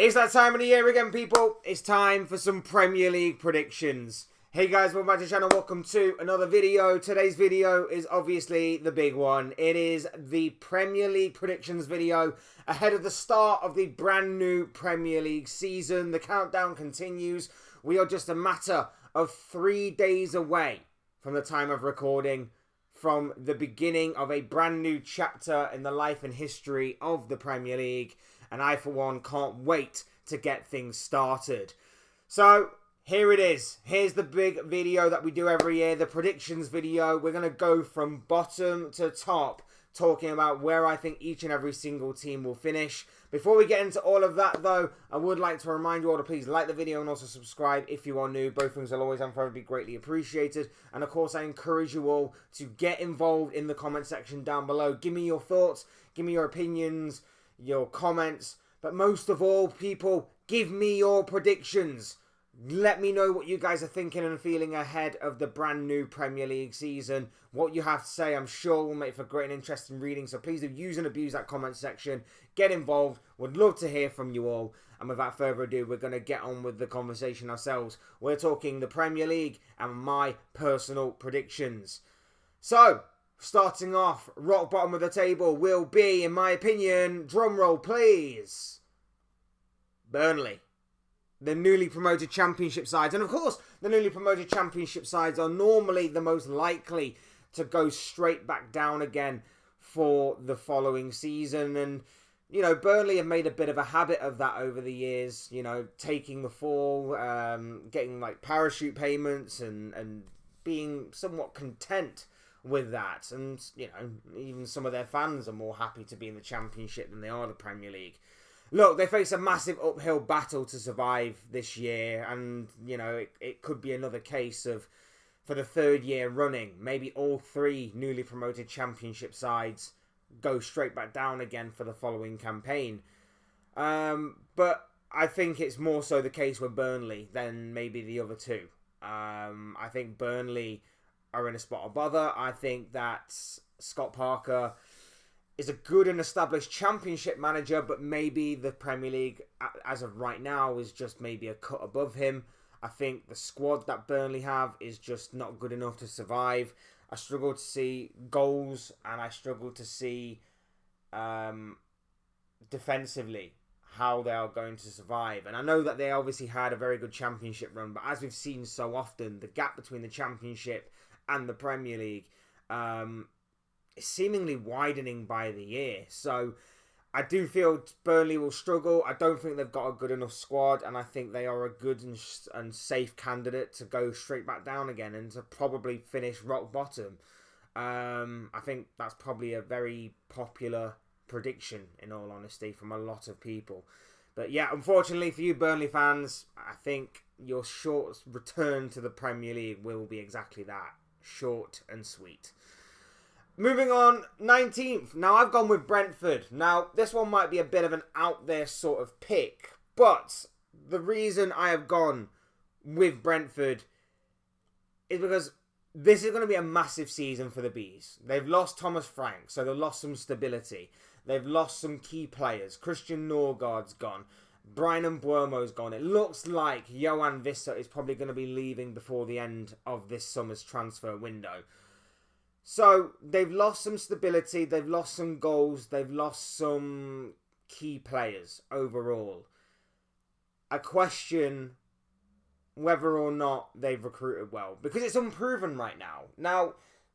It's that time of the year again, people. It's time for some Premier League predictions. Hey guys, welcome back to the channel. Welcome to another video. Today's video is obviously the big one. It is the Premier League predictions video ahead of the start of the brand new Premier League season. The countdown continues. We are just a matter of 3 days away from the time of recording, from the beginning of a brand new chapter in the life and history of the Premier League. And I, for one, can't wait to get things started. So, here it is. Here's the big video that we do every year, the predictions video. We're going to go from bottom to top, talking about where I think each and every single team will finish. Before we get into all of that, though, I would like to remind you all to please like the video and also subscribe if you are new. Both things will always and forever be greatly appreciated. And, of course, I encourage you all to get involved in the comment section down below. Give me your thoughts. Give me your opinions, your comments, but most of all, people, give me your predictions. Let me know what you guys are thinking and feeling ahead of the brand new Premier League season. What you have to say, I'm sure, will make for great and interesting reading. So please do use and abuse that comment section. Get involved. Would love to hear from you all. And without further ado, we're going to get on with the conversation ourselves. We're talking the Premier League and my personal predictions. So, starting off, rock bottom of the table will be, in my opinion, drum roll please, Burnley. The newly promoted championship sides. And of course, the newly promoted championship sides are normally the most likely to go straight back down again for the following season. And, you know, Burnley have made a bit of a habit of that over the years, you know, taking the fall, getting like parachute payments and being somewhat content with that. And, you know, even some of their fans are more happy to be in the Championship than they are the Premier League. Look, they face a massive uphill battle to survive this year. And, you know, it could be another case of, for the third year running, maybe all three newly promoted Championship sides go straight back down again for the following campaign. But I think it's more so the case with Burnley than maybe the other two. I think Burnley are in a spot of bother. I think that Scott Parker is a good and established Championship manager, but maybe the Premier League, as of right now, is just maybe a cut above him. I think the squad that Burnley have is just not good enough to survive. I struggle to see goals, and I struggle to see defensively how they are going to survive. And I know that they obviously had a very good Championship run, but as we've seen so often, the gap between the Championship and the Premier League is seemingly widening by the year. So I do feel Burnley will struggle. I don't think they've got a good enough squad, and I think they are a good and safe candidate to go straight back down again and to probably finish rock bottom. I think that's probably a very popular prediction, in all honesty, from a lot of people. But yeah, unfortunately for you Burnley fans, I think your short return to the Premier League will be exactly that. Short and sweet. Moving on, 19th. Now, I've gone with Brentford. Now, this one might be a bit of an out there sort of pick, but the reason I have gone with Brentford is because this is going to be a massive season for the Bees. They've lost Thomas Frank, so they've lost some stability. They've lost some key players. Christian Norgaard's gone. Brian Mbeumo's gone. It looks like Johan Visser is probably going to be leaving before the end of this summer's transfer window. So, they've lost some stability, they've lost some goals, they've lost some key players overall. I question whether or not they've recruited well, because it's unproven right now. Now,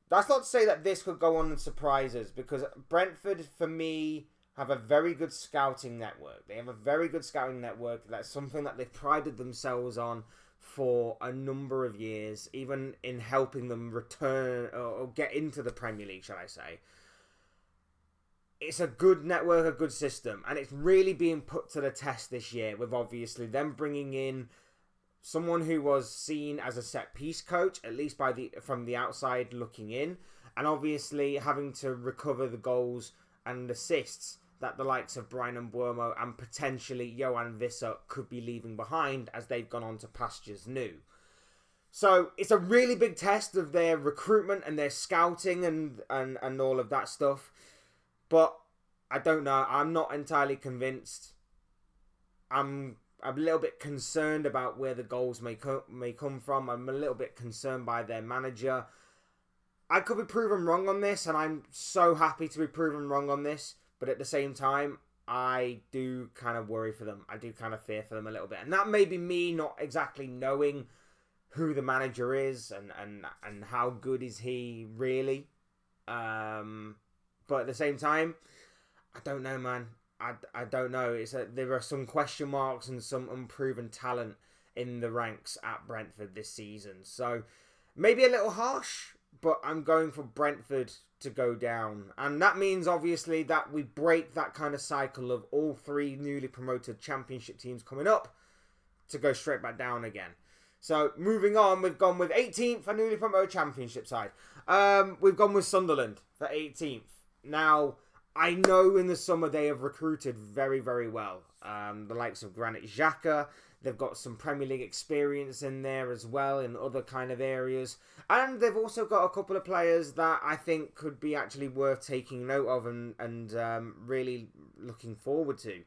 that's not to say that this could go on and surprise us, because Brentford, for me, have a very good scouting network. They have a very good scouting network. That's something that they've prided themselves on for a number of years, even in helping them return or get into the Premier League, shall I say. It's a good network, a good system, and it's really being put to the test this year with obviously them bringing in someone who was seen as a set-piece coach, at least from the outside looking in, and obviously having to recover the goals and assists that the likes of Brian Mbeumo and potentially Johan Visser could be leaving behind as they've gone on to pastures new. So it's a really big test of their recruitment and their scouting and all of that stuff. But I don't know. I'm not entirely convinced I'm a little bit concerned about where the goals may come from. I'm a little bit concerned by their manager. I could be proven wrong on this, and I'm so happy to be proven wrong on this. But at the same time, I do kind of worry for them. I do kind of fear for them a little bit. And that may be me not exactly knowing who the manager is and how good is he really. But at the same time, I don't know, man. I don't know. There are some question marks and some unproven talent in the ranks at Brentford this season. So maybe a little harsh, but I'm going for Brentford to go down. And that means, obviously, that we break that kind of cycle of all three newly promoted championship teams coming up to go straight back down again. So, moving on, we've gone with 18th for newly promoted championship side. We've gone with Sunderland for 18th. Now, I know in the summer they have recruited very, very well. The likes of Granit Xhaka. They've got some Premier League experience in there as well in other kind of areas. And they've also got a couple of players that I think could be actually worth taking note of and really looking forward to.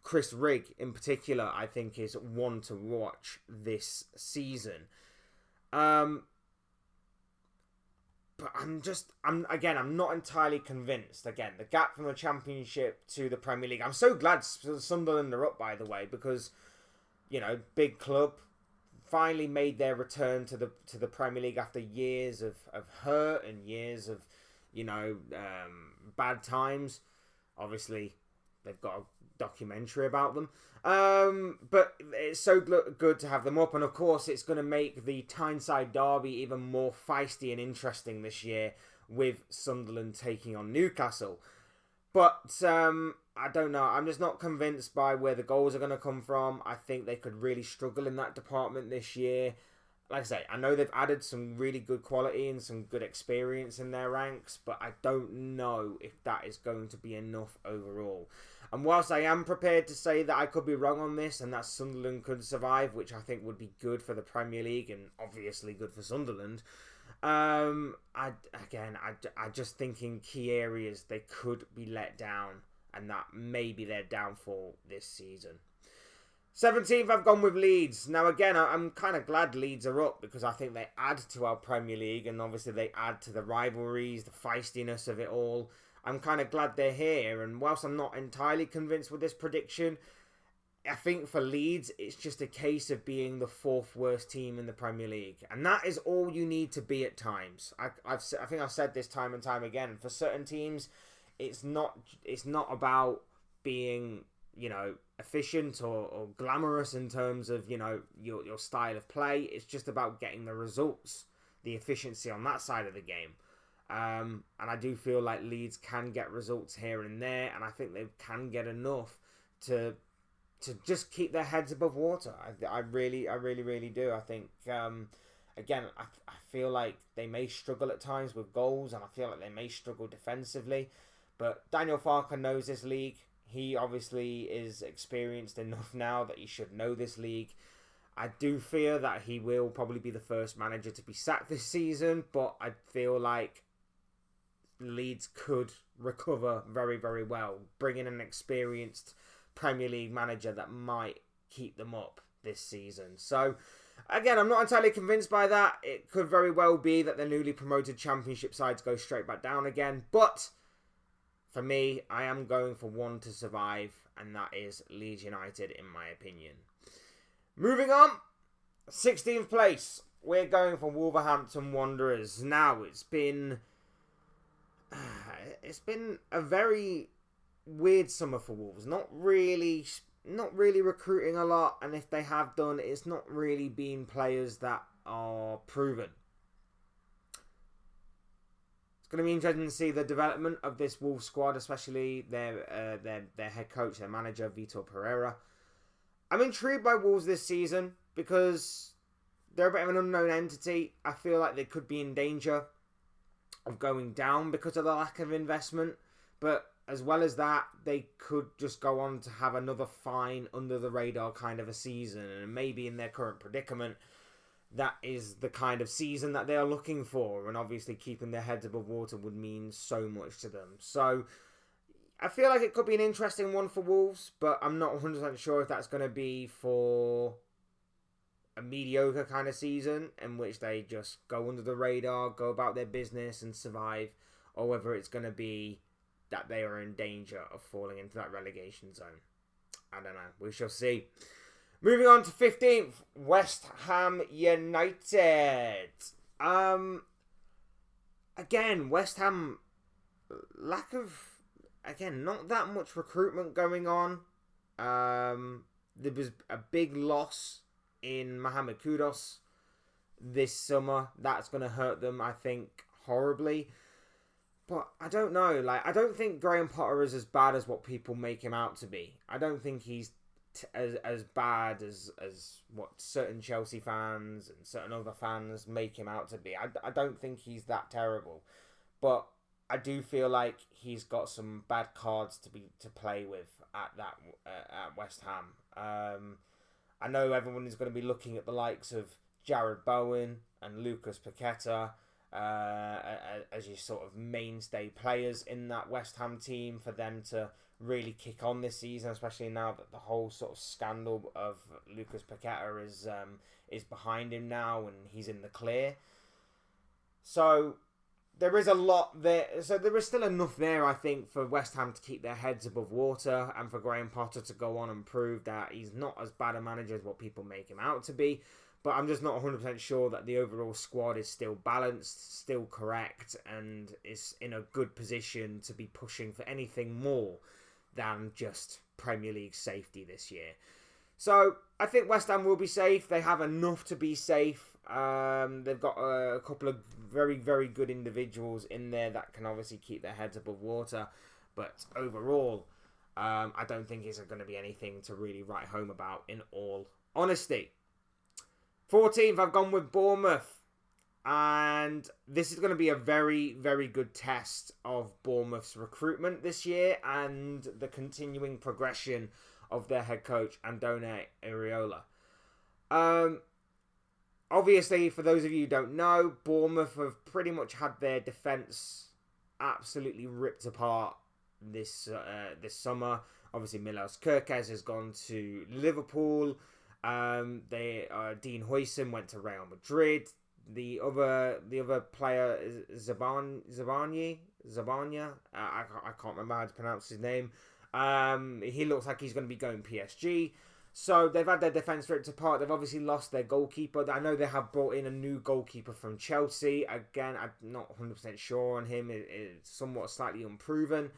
Chris Rigg, in particular, I think is one to watch this season. But I'm not entirely convinced. Again, the gap from the Championship to the Premier League. I'm so glad Sunderland are up, by the way, because, you know, big club finally made their return to the Premier League after years of hurt and years of, you know, bad times. Obviously, they've got a documentary about them. But it's so good to have them up. And of course, it's going to make the Tyneside derby even more feisty and interesting this year with Sunderland taking on Newcastle. But I don't know. I'm just not convinced by where the goals are going to come from. I think they could really struggle in that department this year. Like I say, I know they've added some really good quality and some good experience in their ranks, but I don't know if that is going to be enough overall. And whilst I am prepared to say that I could be wrong on this and that Sunderland could survive, which I think would be good for the Premier League and obviously good for Sunderland, I just think in key areas they could be let down, and that may be their downfall this season. 17th, I've gone with Leeds. Now, again, I'm kind of glad Leeds are up because I think they add to our Premier League and obviously they add to the rivalries, the feistiness of it all. I'm kind of glad they're here, and whilst I'm not entirely convinced with this prediction, I think for Leeds, it's just a case of being the fourth worst team in the Premier League. And that is all you need to be at times. I think I've said this time and time again. For certain teams, it's not about being, you know, efficient or glamorous in terms of, you know, your style of play. It's just about getting the results, the efficiency on that side of the game. And I do feel like Leeds can get results here and there, and I think they can get enough to just keep their heads above water. I really do. I think, again, I feel like they may struggle at times with goals, and I feel like they may struggle defensively. But Daniel Farke knows this league. He obviously is experienced enough now that he should know this league. I do fear that he will probably be the first manager to be sacked this season, but I feel like Leeds could recover very, very well, bring in an experienced Premier League manager that might keep them up this season. So, again, I'm not entirely convinced by that. It could very well be that the newly promoted Championship sides go straight back down again, but for me, I am going for one to survive, and that is Leeds United, in my opinion. Moving on, 16th place, we're going for Wolverhampton Wanderers. Now, it's been a very weird summer for Wolves. Not really recruiting a lot, and if they have done, it's not really been players that are proven. It's going to be interesting to see the development of this Wolves squad, especially their head coach, their manager, Vitor Pereira. I'm intrigued by Wolves this season because they're a bit of an unknown entity. I feel like they could be in danger of going down because of the lack of investment, but as well as that, they could just go on to have another fine under the radar kind of a season, and maybe in their current predicament, that is the kind of season that they are looking for, and obviously keeping their heads above water would mean so much to them. So I feel like it could be an interesting one for Wolves, but I'm not 100% sure if that's going to be for a mediocre kind of season in which they just go under the radar, go about their business and survive, or whether it's going to be that they are in danger of falling into that relegation zone. I don't know. We shall see. Moving on to 15th, West Ham United. Again, West Ham, not that much recruitment going on. There was a big loss in Mohamed Kudus this summer. That's going to hurt them, I think, horribly. But I don't know. I don't think Graham Potter is as bad as what people make him out to be. I don't think he's as bad as what certain Chelsea fans and certain other fans make him out to be. I don't think he's that terrible. But I do feel like he's got some bad cards to play with at West Ham. I know everyone is going to be looking at the likes of Jared Bowen and Lucas Paqueta as your sort of mainstay players in that West Ham team for them to really kick on this season, especially now that the whole sort of scandal of Lucas Paqueta is behind him now and he's in the clear. So there is a lot there. So there is still enough there, I think, for West Ham to keep their heads above water and for Graham Potter to go on and prove that he's not as bad a manager as what people make him out to be. But I'm just not 100% sure that the overall squad is still balanced, still correct, and is in a good position to be pushing for anything more than just Premier League safety this year. So I think West Ham will be safe. They have enough to be safe. They've got a couple of very, very good individuals in there that can obviously keep their heads above water. But overall, I don't think it's going to be anything to really write home about, in all honesty. 14th, I've gone with Bournemouth. And this is going to be a very, very good test of Bournemouth's recruitment this year and the continuing progression of their head coach, Andone Iraola. Obviously, for those of you who don't know, Bournemouth have pretty much had their defence absolutely ripped apart this summer. Obviously, Milos Kerkez has gone to Liverpool. Dean Huijsen went to Real Madrid. The other player is Zabanya. I can't remember how to pronounce his name. He looks like he's going to be going PSG. So they've had their defence ripped apart. They've obviously lost their goalkeeper. I know they have brought in a new goalkeeper from Chelsea. Again, I'm not 100% sure on him. It's somewhat slightly unproven.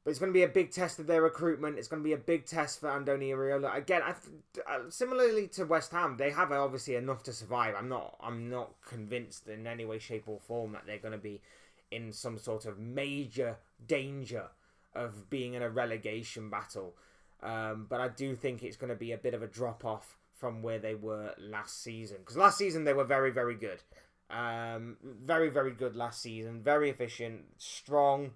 But it's going to be a big test of their recruitment. It's going to be a big test for Andone Iraola. Again, similarly to West Ham, they have obviously enough to survive. I'm not convinced in any way, shape or form that they're going to be in some sort of major danger of being in a relegation battle. But I do think it's going to be a bit of a drop-off from where they were last season. Because last season they were very, very good. Very, very good last season. Very efficient, strong,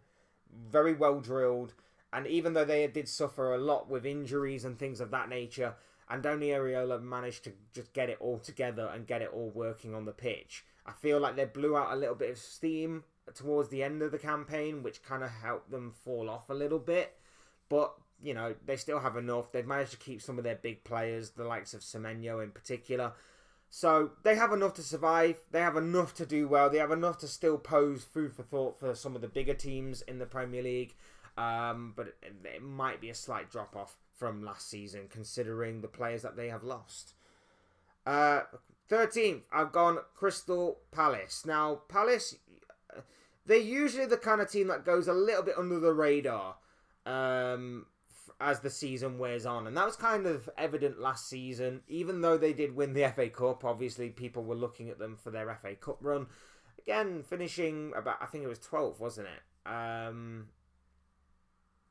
very well drilled, and even though they did suffer a lot with injuries and things of that nature, Andone Iraola managed to just get it all together and get it all working on the pitch. I feel like they blew out a little bit of steam towards the end of the campaign, which kind of helped them fall off a little bit, but they still have enough. They've managed to keep some of their big players, the likes of Semenyo in particular. So they have enough to survive. They have enough to do well. They have enough to still pose food for thought for some of the bigger teams in the Premier League. But it might be a slight drop-off from last season, considering the players that they have lost. 13th, I've gone Crystal Palace. Now, Palace, they're usually the kind of team that goes a little bit under the radar as the season wears on, and that was kind of evident last season. Even though they did win the FA Cup, obviously people were looking at them for their FA Cup run. Again, finishing about, I think it was 12th, wasn't it?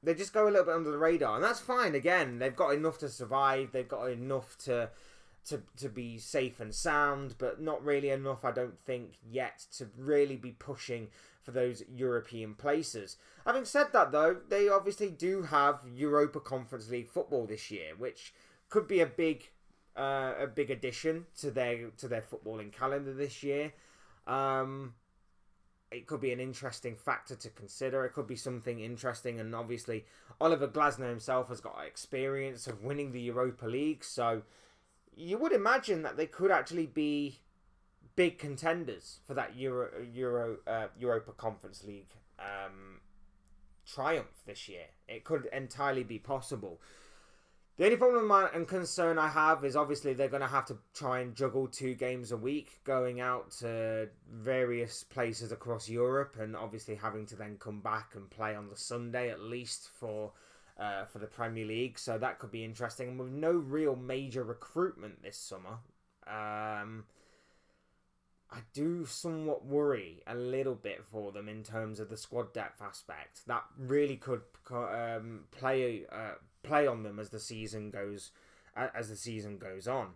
They just go a little bit under the radar, and that's fine. Again, they've got enough to survive. They've got enough to be safe and sound, but not really enough, I don't think, yet to really be pushing for those European places. Having said that, though, they obviously do have Europa Conference League football this year, which could be a big addition to their footballing calendar this year. it could be an interesting factor to consider. It could be something interesting, and obviously Oliver Glasner himself has got experience of winning the Europa League, so you would imagine that they could actually be big contenders for that Europa Conference League triumph this year. It could entirely be possible. The only problem and concern I have is obviously they're going to have to try and juggle 2 games a week, going out to various places across Europe, and obviously having to then come back and play on the Sunday at least for the Premier League. So that could be interesting. And with no real major recruitment this summer, I do somewhat worry a little bit for them in terms of the squad depth aspect. That really could play on them as the season goes on.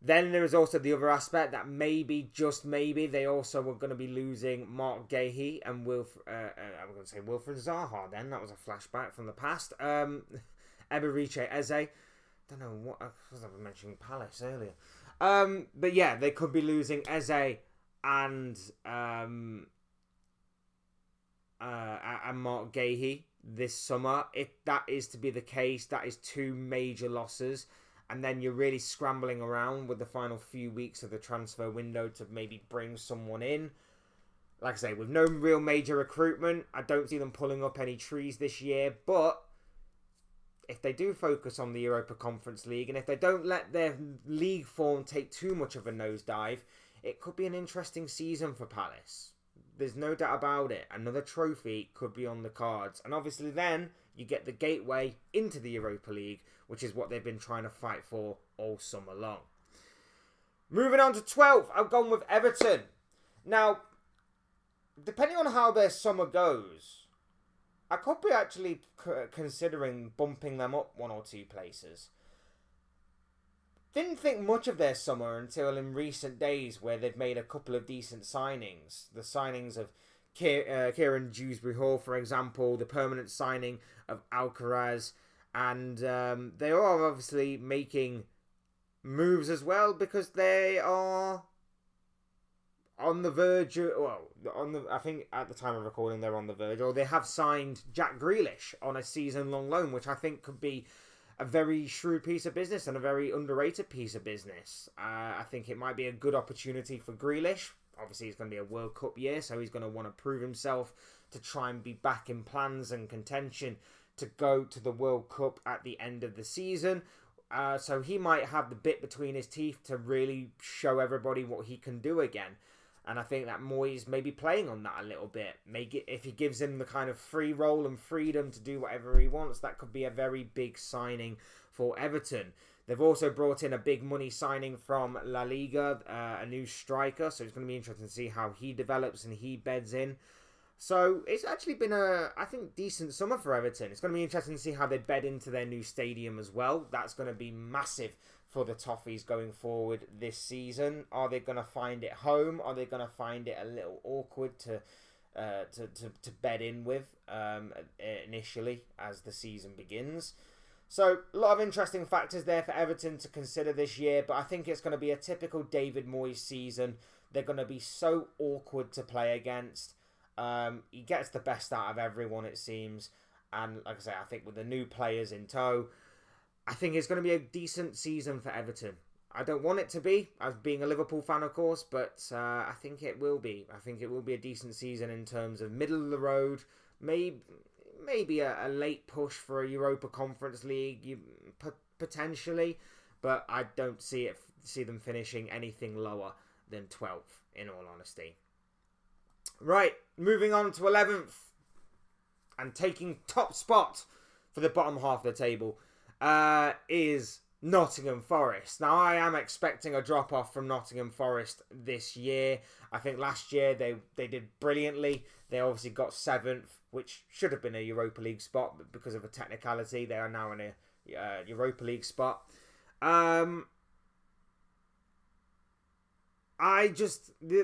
Then there is also the other aspect that maybe, just maybe, they also were going to be losing Mark Gahey and I'm going to say Wilfred Zaha. Then that was a flashback from the past. Eberiche Eze. Don't know what I was mentioning Palace earlier. But yeah, they could be losing Eze and Mark Gahey this summer. If that is to be the case, that is 2 major losses, and then you're really scrambling around with the final few weeks of the transfer window to maybe bring someone in. Like I say, with no real major recruitment, I don't see them pulling up any trees this year, but if they do focus on the Europa Conference League, and if they don't let their league form take too much of a nosedive, it could be an interesting season for Palace. There's no doubt about it. Another trophy could be on the cards. And obviously then you get the gateway into the Europa League, which is what they've been trying to fight for all summer long. Moving on to 12th, I've gone with Everton. Now, depending on how their summer goes, I could be actually considering bumping them up 1 or 2 places. Didn't think much of their summer until in recent days, where they've made a couple of decent signings. The signings of Kieran Dewsbury-Hall, for example, the permanent signing of Alcaraz, and they are obviously making moves as well, because they are on the verge of, I think at the time of recording they're on the verge, or they have signed Jack Grealish on a season-long loan, which I think could be a very shrewd piece of business and a very underrated piece of business. I think it might be a good opportunity for Grealish. Obviously, it's going to be a World Cup year, so he's going to want to prove himself to try and be back in plans and contention to go to the World Cup at the end of the season. So he might have the bit between his teeth to really show everybody what he can do again. And I think that Moyes may be playing on that a little bit. If he gives him the kind of free roll and freedom to do whatever he wants, that could be a very big signing for Everton. They've also brought in a big money signing from La Liga, a new striker. So it's going to be interesting to see how he develops and he beds in. So it's actually been I think, decent summer for Everton. It's going to be interesting to see how they bed into their new stadium as well. That's going to be massive for the Toffees going forward this season. Are they going to find it home? Are they going to find it a little awkward to bed in with initially as the season begins? So a lot of interesting factors there for Everton to consider this year, but I think it's going to be a typical David Moyes season. They're going to be so awkward to play against. He gets the best out of everyone, it seems, and like I say, I think with the new players in tow, I think it's going to be a decent season for Everton. I don't want it to be, as being a Liverpool fan, of course, but I think it will be. I think it will be a decent season in terms of middle of the road, maybe a late push for a Europa Conference League, potentially, but I don't see them finishing anything lower than 12th, in all honesty. Right, moving on to 11th, and taking top spot for the bottom half of the table is Nottingham Forest. Now, I am expecting a drop-off from Nottingham Forest this year. I think last year they did brilliantly. They obviously got 7th, which should have been a Europa League spot, but because of a technicality, they are now in a Europa League spot. The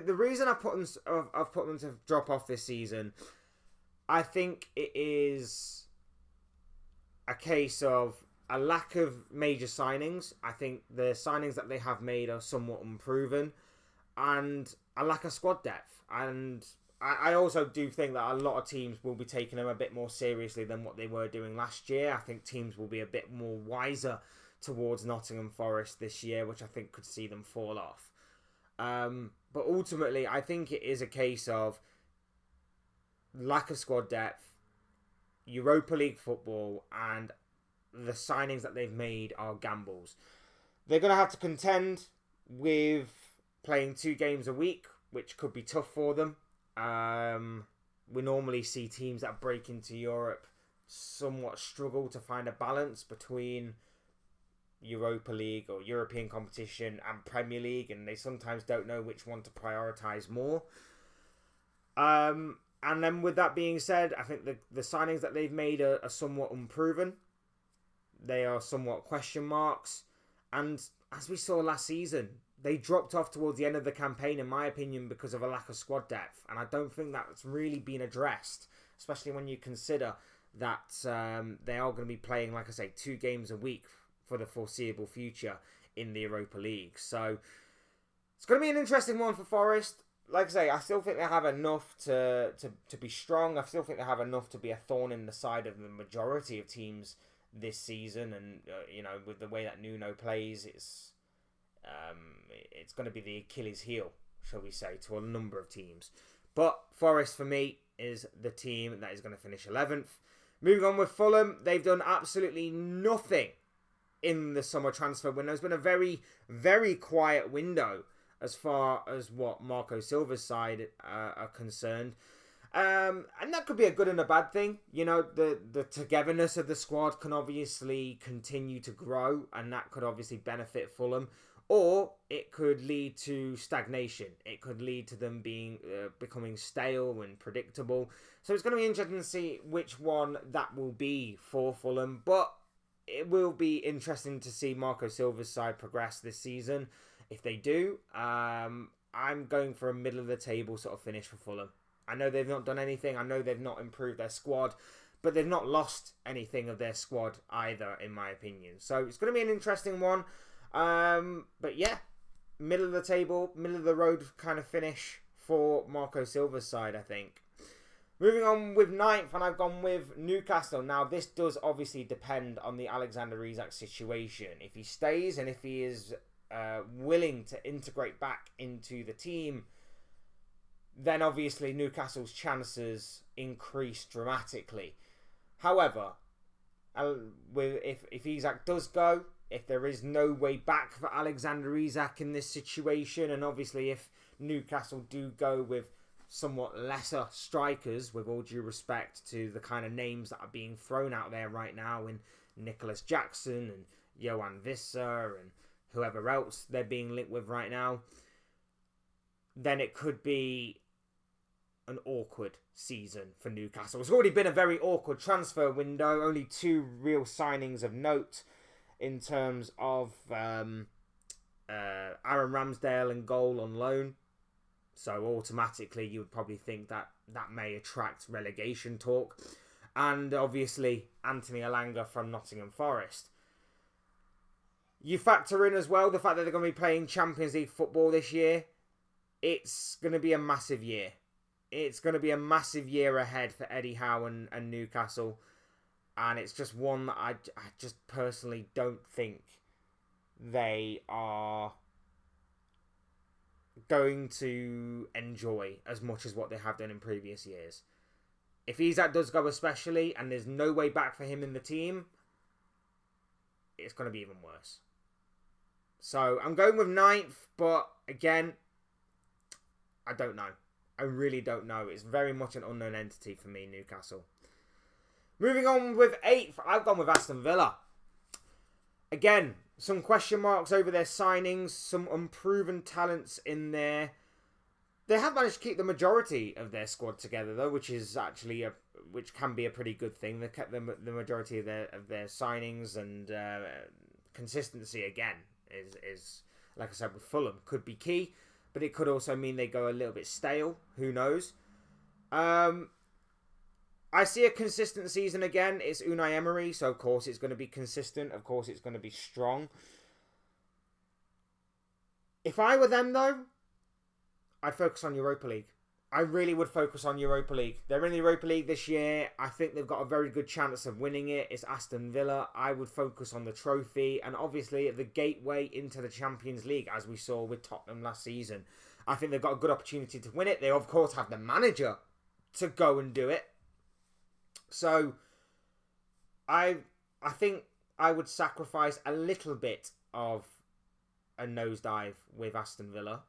reason I've put them to drop off this season, I think it is a case of a lack of major signings. I think the signings that they have made are somewhat unproven, and a lack of squad depth. And I also do think that a lot of teams will be taking them a bit more seriously than what they were doing last year. I think teams will be a bit more wiser towards Nottingham Forest this year, which I think could see them fall off. But ultimately, I think it is a case of lack of squad depth, Europa League football, and the signings that they've made are gambles. They're going to have to contend with playing 2 games a week, which could be tough for them. We normally see teams that break into Europe somewhat struggle to find a balance between Europa League or European competition and Premier League, and they sometimes don't know which one to prioritise more. And then with that being said, I think the signings that they've made are somewhat unproven. They are somewhat question marks. And as we saw last season, they dropped off towards the end of the campaign, in my opinion, because of a lack of squad depth. And I don't think that's really been addressed, especially when you consider that they are going to be playing, like I say, 2 games a week for the foreseeable future in the Europa League. So it's going to be an interesting one for Forest. Like I say, I still think they have enough to be strong. I still think they have enough to be a thorn in the side of the majority of teams this season. And, with the way that Nuno plays, it's going to be the Achilles heel, shall we say, to a number of teams. But Forest, for me, is the team that is going to finish 11th. Moving on with Fulham, they've done absolutely nothing in the summer transfer window. It's been a very, very quiet window as far as what Marco Silva's side are concerned. And that could be a good and a bad thing. The togetherness of the squad can obviously continue to grow, and that could obviously benefit Fulham. Or it could lead to stagnation. It could lead to them becoming stale and predictable. So it's going to be interesting to see which one that will be for Fulham. But it will be interesting to see Marco Silva's side progress this season. If they do, I'm going for a middle-of-the-table sort of finish for Fulham. I know they've not done anything. I know they've not improved their squad. But they've not lost anything of their squad either, in my opinion. So it's going to be an interesting one. But yeah, middle of the table, middle of the road kind of finish for Marco Silva's side, I think. Moving on with 9th, and I've gone with Newcastle. Now, this does obviously depend on the Alexander Isak situation. If he stays and if he is willing to integrate back into the team, then obviously Newcastle's chances increase dramatically. However, if Isak does go, if there is no way back for Alexander Isak in this situation, and obviously if Newcastle do go with somewhat lesser strikers, with all due respect to the kind of names that are being thrown out there right now in Nicholas Jackson and Johan Visser and whoever else they're being linked with right now, then it could be an awkward season for Newcastle. It's already been a very awkward transfer window, only 2 real signings of note in terms of Aaron Ramsdale and goal on loan. So automatically you would probably think that may attract relegation talk. And obviously Anthony Elanga from Nottingham Forest. You factor in as well the fact that they're going to be playing Champions League football this year. It's going to be a massive year. It's going to be a massive year ahead for Eddie Howe and Newcastle. And it's just one that I just personally don't think they are going to enjoy as much as what they have done in previous years. If Isak does go especially, and there's no way back for him in the team, it's going to be even worse. So I'm going with 9th, but again, I don't know. I really don't know. It's very much an unknown entity for me, Newcastle. Moving on with 8th, I've gone with Aston Villa. Again, some question marks over their signings, some unproven talents in there. They have managed to keep the majority of their squad together, though, which is actually which can be a pretty good thing. They kept the majority of their signings, and consistency again is like I said with Fulham could be key, but it could also mean they go a little bit stale. Who knows? I see a consistent season again. It's Unai Emery, so of course it's going to be consistent. Of course it's going to be strong. If I were them, though, I'd focus on Europa League. I really would focus on Europa League. They're in the Europa League this year. I think they've got a very good chance of winning it. It's Aston Villa. I would focus on the trophy and obviously the gateway into the Champions League, as we saw with Tottenham last season. I think they've got a good opportunity to win it. They, of course, have the manager to go and do it. So, I think I would sacrifice a little bit of a nosedive with Aston Villa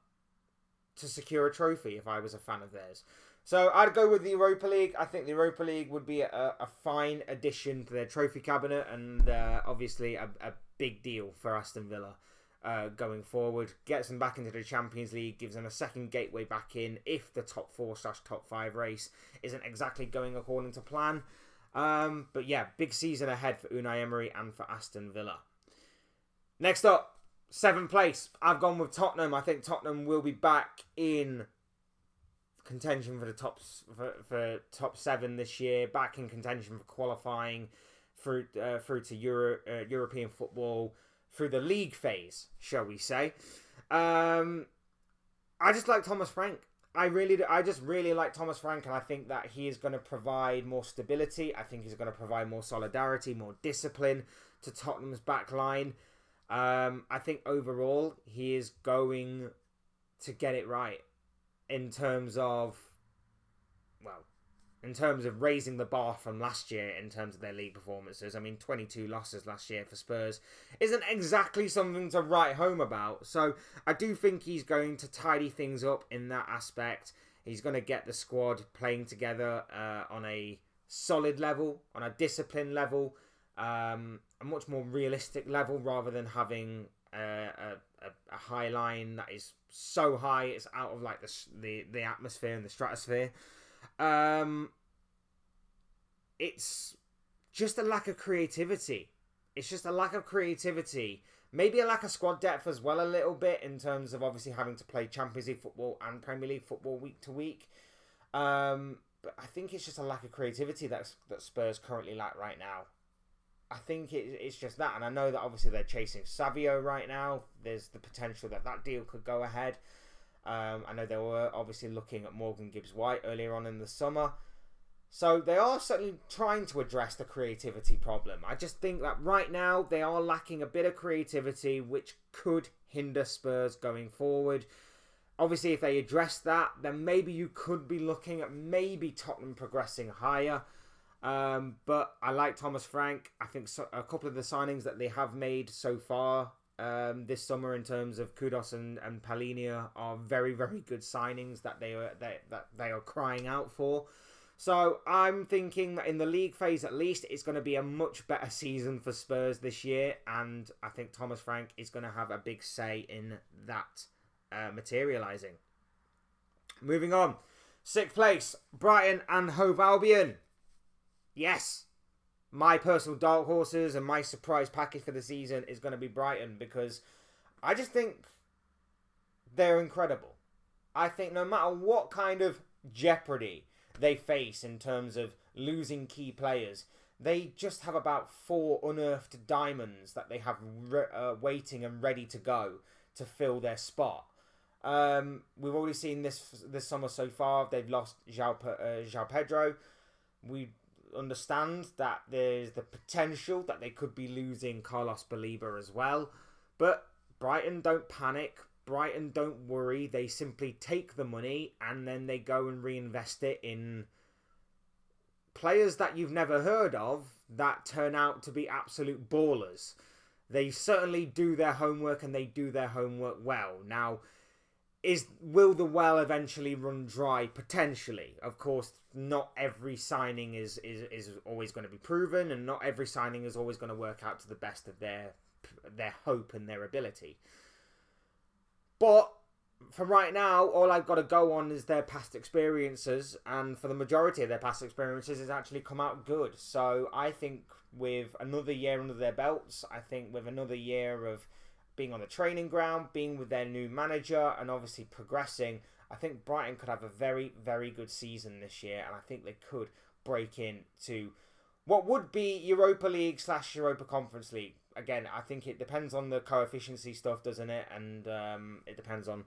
to secure a trophy if I was a fan of theirs. So I'd go with the Europa League. I think the Europa League would be a fine addition to their trophy cabinet and obviously a big deal for Aston Villa going forward. Gets them back into the Champions League, gives them a second gateway back in if the top 4/top 5 race isn't exactly going according to plan. But yeah, big season ahead for Unai Emery and for Aston Villa. Next up, 7th place. I've gone with Tottenham. I think Tottenham will be back in contention for the top 7 this year. Back in contention for qualifying through to European football, through the league phase, shall we say. I just like Thomas Frank. I just really like Thomas Frank, and I think that he is going to provide more stability. I think he's going to provide more solidarity, more discipline to Tottenham's back line. I think overall he is going to get it right in terms of raising the bar from last year in terms of their league performances. I mean, 22 losses last year for Spurs isn't exactly something to write home about. So I do think he's going to tidy things up in that aspect. He's going to get the squad playing together on a solid level, on a disciplined level, a much more realistic level rather than having a high line that is so high it's out of like the atmosphere and the stratosphere. It's just a lack of creativity. Maybe a lack of squad depth as well a little bit in terms of obviously having to play Champions League football and Premier League football week to week. But I think it's just a lack of creativity that Spurs currently lack right now. I think it's just that. And I know that obviously they're chasing Savio right now. There's the potential that deal could go ahead. I know they were obviously looking at Morgan Gibbs-White earlier on in the summer. So they are certainly trying to address the creativity problem. I just think that right now they are lacking a bit of creativity, which could hinder Spurs going forward. Obviously, if they address that, then maybe you could be looking at maybe Tottenham progressing higher. But I like Thomas Frank. I think a couple of the signings that they have made so far this summer in terms of Kudus and Palhinha are very, very good signings that they are crying out for. So I'm thinking that in the league phase at least, it's going to be a much better season for Spurs this year. And I think Thomas Frank is going to have a big say in that materialising. Moving on. 6th place, Brighton and Hove Albion. Yes, my personal dark horses and my surprise package for the season is going to be Brighton because I just think they're incredible. I think no matter what kind of jeopardy they face in terms of losing key players, they just have about 4 unearthed diamonds that they have waiting and ready to go to fill their spot. We've already seen this summer so far. They've lost João Pedro. We understand that there's the potential that they could be losing Carlos Baleba as well. But Brighton don't panic. Brighton don't worry. They simply take the money and then they go and reinvest it in players that you've never heard of that turn out to be absolute ballers. They certainly do their homework and they do their homework well. Now, will the well eventually run dry? Potentially. Of course, not every signing is always going to be proven, and not every signing is always going to work out to the best of their hope and their ability. But for right now, all I've got to go on is their past experiences, and for the majority of their past experiences, it's actually come out good. So I think with another year under their belts, I think with another year of being on the training ground, being with their new manager, and obviously progressing, I think Brighton could have a very, very good season this year, and I think they could break into what would be Europa League / Europa Conference League. Again, I think it depends on the coefficiency stuff, doesn't it? And it depends on,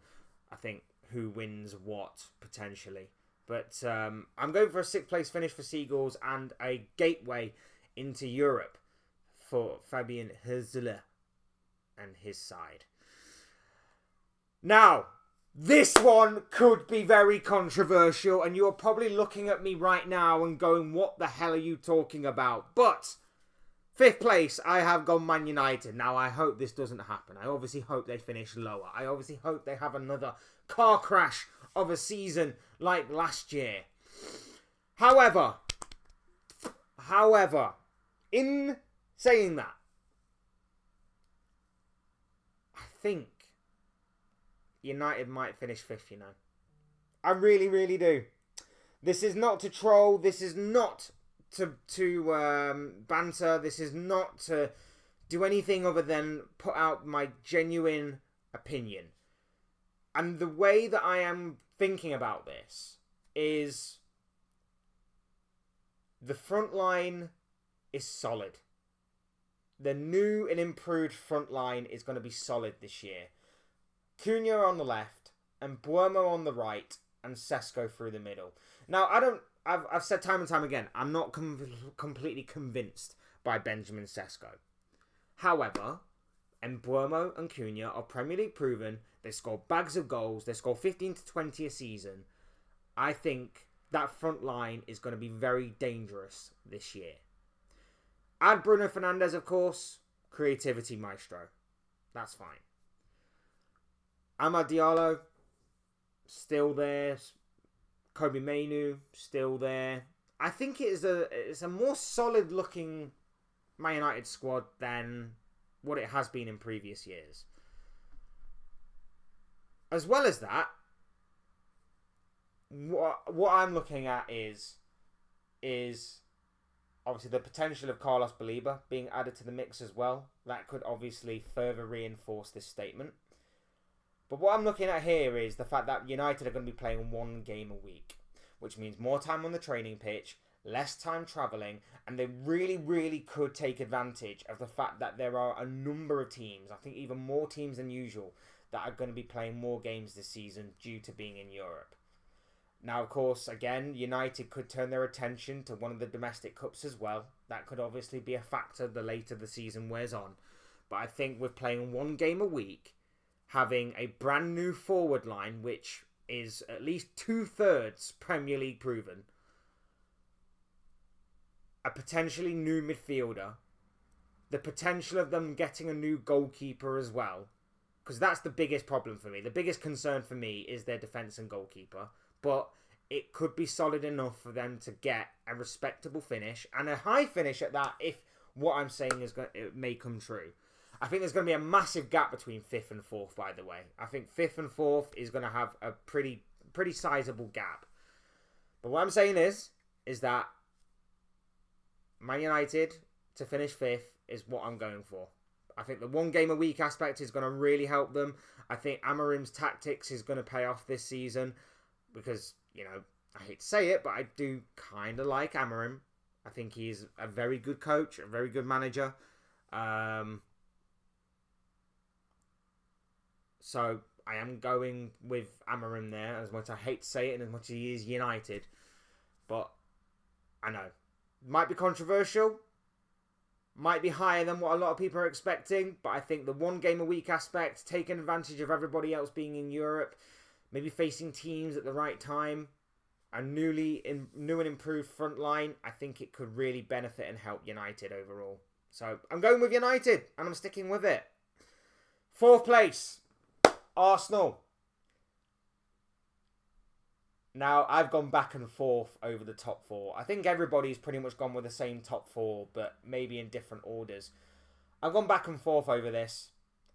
I think, who wins what, potentially. But I'm going for a 6th place finish for Seagulls and a gateway into Europe for Fabian Herzler and his side. Now, this one could be very controversial, and you're probably looking at me right now and going, what the hell are you talking about? But 5th place, I have gone Man United. Now, I hope this doesn't happen. I obviously hope they finish lower. I obviously hope they have another car crash of a season like last year. However, in saying that, I think United might finish 5th, you know. I really, really do. This is not to troll. This is not to banter. This is not to do anything other than put out my genuine opinion. And the way that I am thinking about this is the front line is solid. The new and improved front line is going to be solid this year. Cunha on the left and Buemo on the right and Sesko through the middle. Now, I've said time and time again, I'm not completely convinced by Benjamin Sesko. However, Buemo and Cunha are Premier League proven. They score bags of goals. They score 15 to 20 a season. I think that front line is going to be very dangerous this year. Add Bruno Fernandes, of course. Creativity maestro. That's fine. Amad Diallo, still there. Kobe Mainoo, still there. I think it's a more solid looking Man United squad than what it has been in previous years. As well as that, what I'm looking at is obviously the potential of Carlos Baleba being added to the mix as well. That could obviously further reinforce this statement. But what I'm looking at here is the fact that United are going to be playing 1 game a week, which means more time on the training pitch, less time travelling, and they really, really could take advantage of the fact that there are a number of teams, I think even more teams than usual, that are going to be playing more games this season due to being in Europe. Now, of course, again, United could turn their attention to one of the domestic cups as well. That could obviously be a factor the later the season wears on. But I think with playing 1 game a week, having a brand new forward line, which is at least 2/3 Premier League proven, a potentially new midfielder, the potential of them getting a new goalkeeper as well, because that's the biggest problem for me. The biggest concern for me is their defence and goalkeeper, but it could be solid enough for them to get a respectable finish, and a high finish at that, if what I'm saying it may come true. I think there's going to be a massive gap between 5th and 4th, by the way. I think 5th and 4th is going to have a pretty sizable gap. But what I'm saying is that Man United to finish 5th is what I'm going for. I think the 1 game a week aspect is going to really help them. I think Amorim's tactics is going to pay off this season because, you know, I hate to say it, but I do kind of like Amorim. I think he's a very good coach, a very good manager. So I am going with Amorim there, as much as I hate to say it and as much as he is United. But I know. Might be controversial. Might be higher than what a lot of people are expecting. But I think the 1 game a week aspect, taking advantage of everybody else being in Europe, maybe facing teams at the right time, a new and improved front line, I think it could really benefit and help United overall. So I'm going with United and I'm sticking with it. 4th place, Arsenal. Now, I've gone back and forth over the top 4. I think everybody's pretty much gone with the same top 4, but maybe in different orders. I've gone back and forth over this.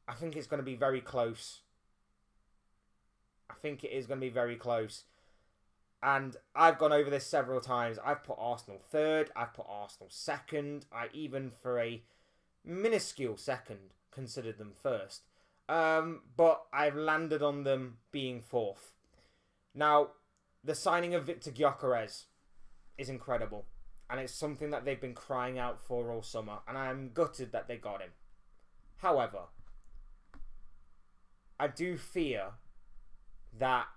I think it's going to be very close. I think it is going to be very close. And I've gone over this several times. I've put Arsenal 3rd. I've put Arsenal 2nd. I even, for a minuscule second, considered them 1st. But I've landed on them being 4th. Now, the signing of Victor Gyökeres is incredible. And it's something that they've been crying out for all summer. And I am gutted that they got him. However, I do fear that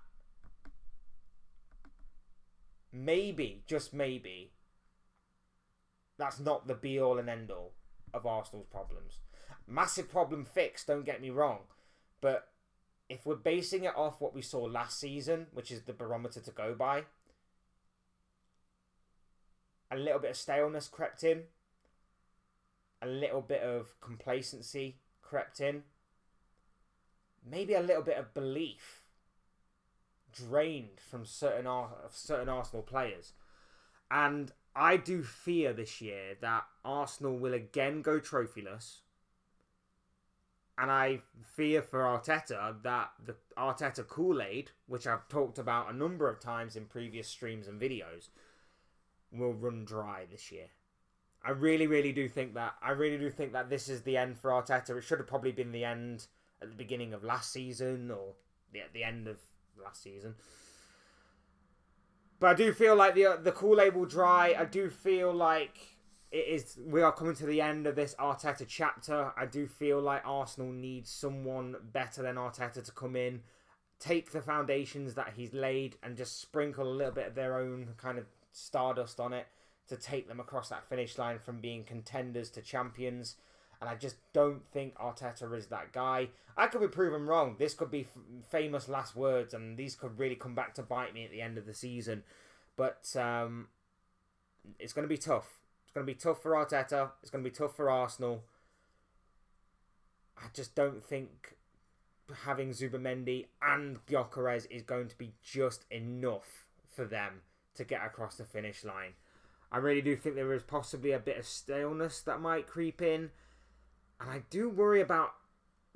maybe, just maybe, that's not the be-all and end-all of Arsenal's problems. Massive problem fixed, don't get me wrong. But if we're basing it off what we saw last season, which is the barometer to go by, a little bit of staleness crept in. A little bit of complacency crept in. Maybe a little bit of belief drained from certain Arsenal players. And I do fear this year that Arsenal will again go trophyless. And I fear for Arteta that the Arteta Kool-Aid, which I've talked about a number of times in previous streams and videos, will run dry this year. I really, really do think that. I really do think that this is the end for Arteta. It should have probably been the end at the beginning of last season or at the end of last season. But I do feel like the Kool-Aid will dry. I do feel like we are coming to the end of this Arteta chapter. I do feel like Arsenal needs someone better than Arteta to come in, take the foundations that he's laid and just sprinkle a little bit of their own kind of stardust on it to take them across that finish line from being contenders to champions. And I just don't think Arteta is that guy. I could be proven wrong. This could be famous last words, and these could really come back to bite me at the end of the season. But it's going to be tough. It's going to be tough for Arteta. It's going to be tough for Arsenal. I just don't think having Zubimendi and Gyökeres is going to be just enough for them to get across the finish line. I really do think there is possibly a bit of staleness that might creep in. And I do worry about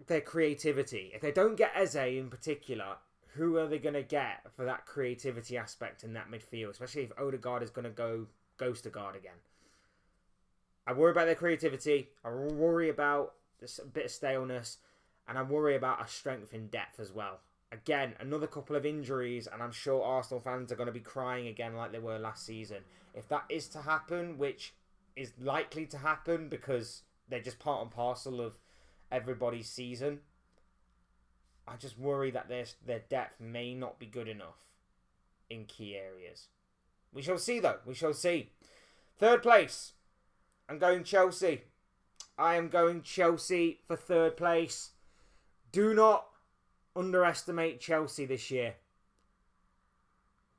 their creativity. If they don't get Eze in particular, who are they going to get for that creativity aspect in that midfield? Especially if Odegaard is going to go Ghost-Odegaard again. I worry about their creativity. I worry about a bit of staleness. And I worry about a strength in depth as well. Again, another couple of injuries, and I'm sure Arsenal fans are going to be crying again like they were last season. If that is to happen, which is likely to happen because they're just part and parcel of everybody's season, I just worry that their depth may not be good enough in key areas. We shall see, though. We shall see. Third place. I'm going Chelsea. I am going Chelsea for third place. Do not underestimate Chelsea this year.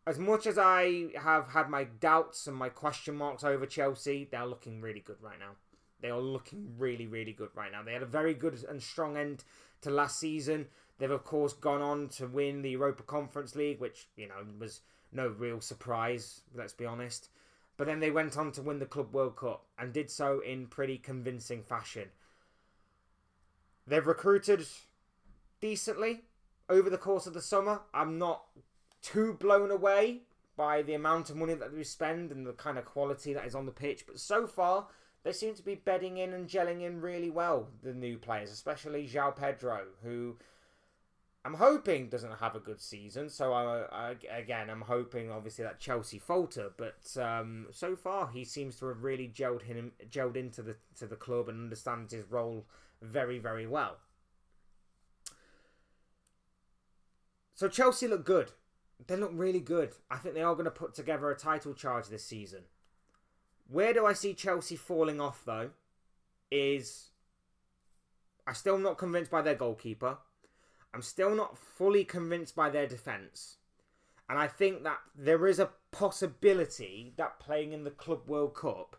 As much as I have had my doubts and my question marks over Chelsea, they're looking really good right now. They are looking really, really good right now. They had a very good and strong end to last season. They've, of course, gone on to win the Europa Conference League, which, was no real surprise, let's be honest. But then they went on to win the Club World Cup and did so in pretty convincing fashion. They've recruited decently over the course of the summer. I'm not too blown away by the amount of money that they spend and the kind of quality that is on the pitch. But so far, they seem to be bedding in and gelling in really well, the new players, especially João Pedro, who I'm hoping doesn't have a good season. So, I'm hoping, obviously, that Chelsea falter. But so far, he seems to have really gelled into the club and understands his role very, very well. So Chelsea look good. They look really good. I think they are going to put together a title charge this season. Where do I see Chelsea falling off, though, is I'm still not convinced by their goalkeeper. I'm still not fully convinced by their defence. And I think that there is a possibility that playing in the Club World Cup,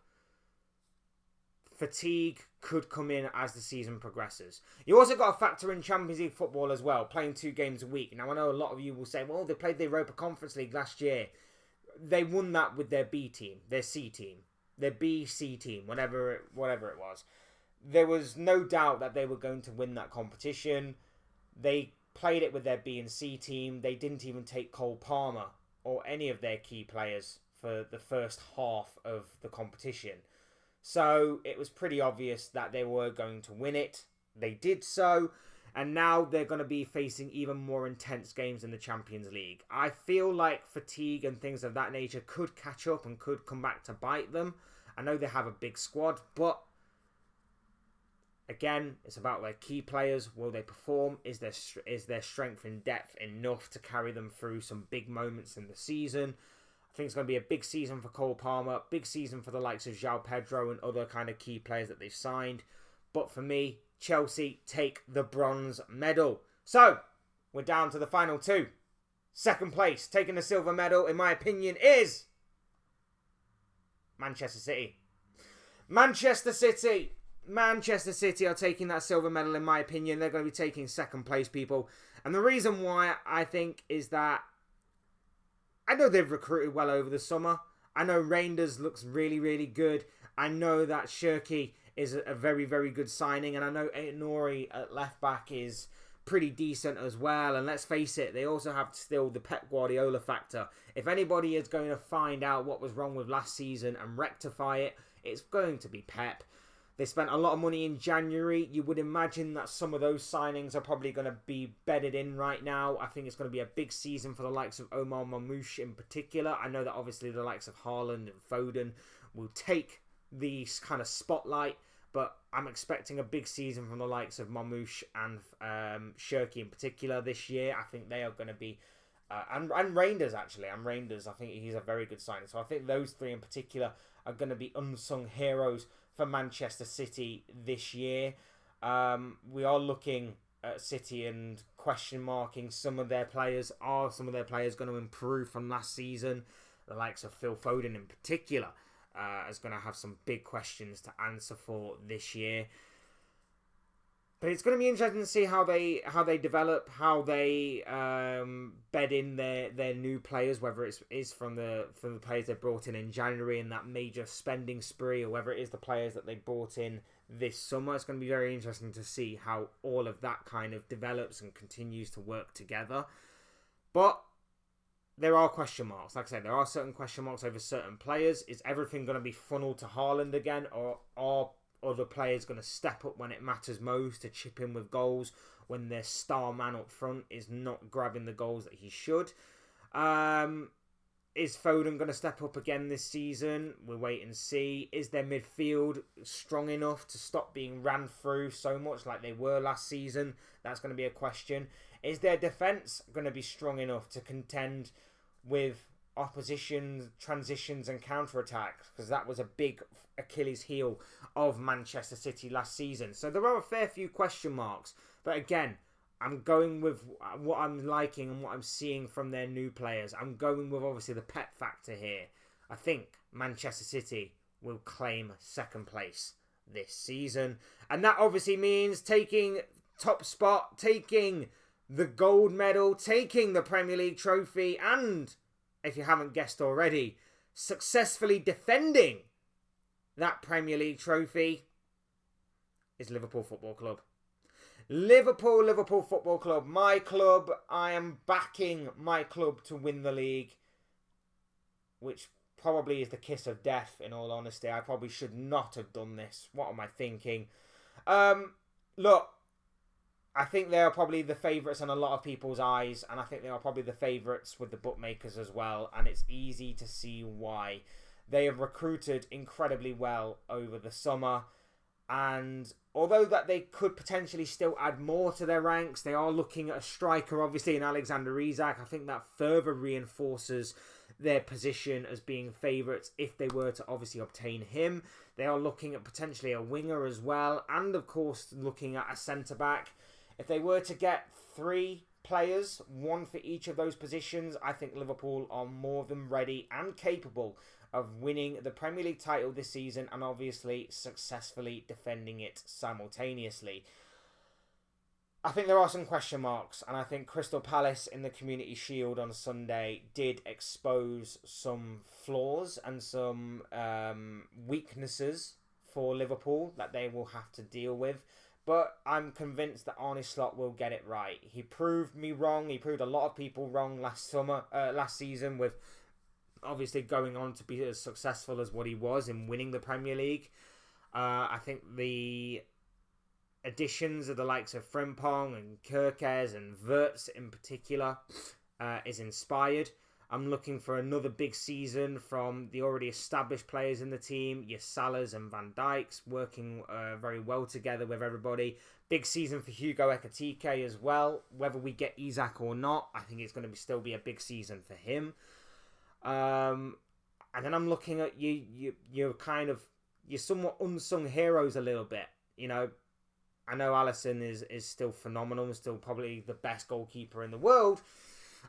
fatigue could come in as the season progresses. You also got to factor in Champions League football as well, playing 2 games a week. Now, I know a lot of you will say, well, they played the Europa Conference League last year. They won that with their B team, their C team, their B-C team, whatever it was. There was no doubt that they were going to win that competition. They played it with their B and C team. They didn't even take Cole Palmer or any of their key players for the first half of the competition. So it was pretty obvious that they were going to win it. They did so. And now they're going to be facing even more intense games in the Champions League. I feel like fatigue and things of that nature could catch up and could come back to bite them. I know they have a big squad, but again, it's about their key players. Will they perform? Is their strength and depth enough to carry them through some big moments in the season? I think it's going to be a big season for Cole Palmer, big season for the likes of João Pedro and other kind of key players that they've signed. But for me, Chelsea take the bronze medal. So, we're down to the final two. Second place, taking the silver medal, in my opinion, is Manchester City. Manchester City are taking that silver medal, in my opinion. They're going to be taking second place, people. And the reason why I think is that I know they've recruited well over the summer. I know Reinders looks really, really good. I know that Shirky is a very, very good signing. And I know Aït-Nouri at left back is pretty decent as well. And let's face it, they also have still the Pep Guardiola factor. If anybody is going to find out what was wrong with last season and rectify it, it's going to be Pep. They spent a lot of money in January. You would imagine that some of those signings are probably going to be bedded in right now. I think it's going to be a big season for the likes of Omar Mamouche in particular. I know that obviously the likes of Haaland and Foden will take the kind of spotlight, but I'm expecting a big season from the likes of Mamouche and Shirky in particular this year. I think they are going to be... and Reinders, actually. And Reinders, I think he's a very good signing. So I think those three in particular are going to be unsung heroes for Manchester City this year. We are looking at City and question marking some of their players. Are some of their players going to improve from last season? The likes of Phil Foden in particular is going to have some big questions to answer for this year. But it's going to be interesting to see how they develop, how they bed in their new players, whether it is from the players they brought in January and that major spending spree, or whether it is the players that they brought in this summer. It's going to be very interesting to see how all of that kind of develops and continues to work together. But there are question marks. Like I said, there are certain question marks over certain players. Is everything going to be funneled to Haaland again, or are other players going to step up when it matters most to chip in with goals when their star man up front is not grabbing the goals that he should? Is Foden going to step up again this season? We'll wait and see. Is their midfield strong enough to stop being ran through so much like they were last season? That's going to be a question. Is their defence going to be strong enough to contend with opposition transitions and counter-attacks? Because that was a big Achilles heel of Manchester City last season. So there are a fair few question marks. But again, I'm going with what I'm liking and what I'm seeing from their new players. I'm going with obviously the Pep factor here. I think Manchester City will claim second place this season. And that obviously means taking top spot, taking the gold medal, taking the Premier League trophy, and, if you haven't guessed already, successfully defending that Premier League trophy is Liverpool Football Club. Liverpool Football Club, my club. I am backing my club to win the league, which probably is the kiss of death, in all honesty. I probably should not have done this. What am I thinking? Look, I think they are probably the favourites in a lot of people's eyes, and I think they are probably the favourites with the bookmakers as well, and it's easy to see why. They have recruited incredibly well over the summer, and although that they could potentially still add more to their ranks, they are looking at a striker, obviously, in Alexander Isak. I think that further reinforces their position as being favourites if they were to obviously obtain him. They are looking at potentially a winger as well, and of course looking at a centre-back. If they were to get 3 players, 1 for each of those positions, I think Liverpool are more than ready and capable of winning the Premier League title this season and obviously successfully defending it simultaneously. I think there are some question marks, and I think Crystal Palace in the Community Shield on Sunday did expose some flaws and some weaknesses for Liverpool that they will have to deal with. But I'm convinced that Arne Slot will get it right. He proved me wrong. He proved a lot of people wrong last season with obviously going on to be as successful as what he was in winning the Premier League. I think the additions of the likes of Frimpong and Kerkez and Wirtz in particular is inspired. I'm looking for another big season from the already established players in the team, your Salahs and Van Dijks, working very well together with everybody. Big season for Hugo Ekitike as well. Whether we get Isak or not, I think it's going to still be a big season for him. And then I'm looking at you're somewhat unsung heroes a little bit. I know Alisson is still phenomenal, still probably the best goalkeeper in the world.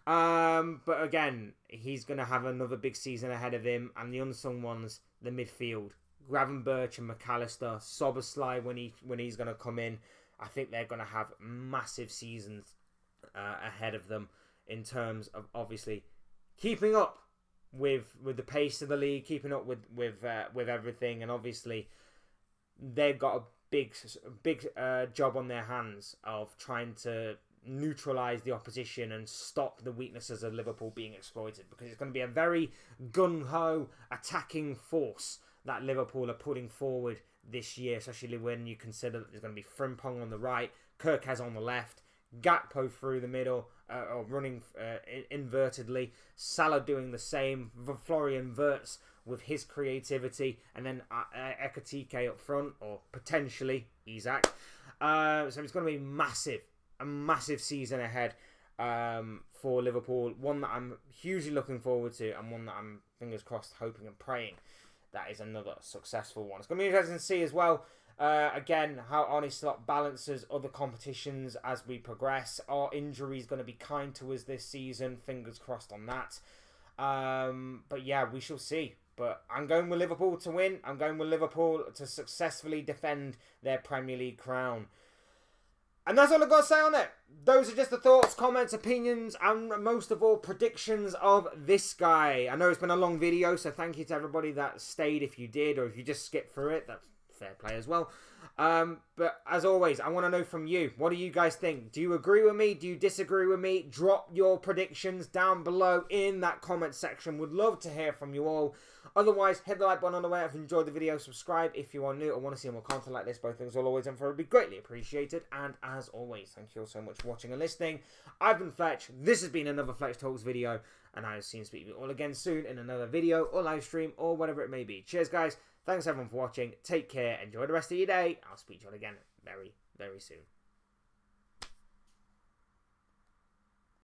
But again, he's going to have another big season ahead of him. And the unsung ones, the midfield, Gravenberch and McAllister, Szoboszlai when he's going to come in. I think they're going to have massive seasons ahead of them in terms of obviously keeping up with the pace of the league, keeping up with everything, and obviously they've got a big job on their hands of trying to neutralise the opposition and stop the weaknesses of Liverpool being exploited, because it's going to be a very gung-ho attacking force that Liverpool are putting forward this year, especially when you consider that there's going to be Frimpong on the right, Kirkez on the left, Gakpo through the middle, or running invertedly, Salah doing the same, Florian Wirtz with his creativity, and then Ekatike up front, or potentially Isak. So it's going to be a massive season ahead for Liverpool. One that I'm hugely looking forward to, and one that I'm, fingers crossed, hoping and praying that is another successful one. It's going to be interesting to see as well, again, how Arne Slot balances other competitions as we progress. Are injuries going to be kind to us this season? Fingers crossed on that. But yeah, we shall see. But I'm going with Liverpool to win. I'm going with Liverpool to successfully defend their Premier League crown. And that's all I've got to say on it. Those are just the thoughts, comments, opinions, and most of all, predictions of this guy. I know it's been a long video, so thank you to everybody that stayed if you did, or if you just skipped through it. That's fair play as well. But as always, I want to know from you. What do you guys think? Do you agree with me? Do you disagree with me? Drop your predictions down below in that comment section. Would love to hear from you all. Otherwise, hit the like button on the way if you enjoyed the video. Subscribe if you are new or want to see more content like this. Both things will always and forever be greatly appreciated. And as always, thank you all so much for watching and listening. I've been Fletch. This has been another Fletch Talks video. And I will see you speak to you all again soon in another video or live stream or whatever it may be. Cheers, guys. Thanks everyone for watching. Take care. Enjoy the rest of your day. I'll speak to you all again very, very soon.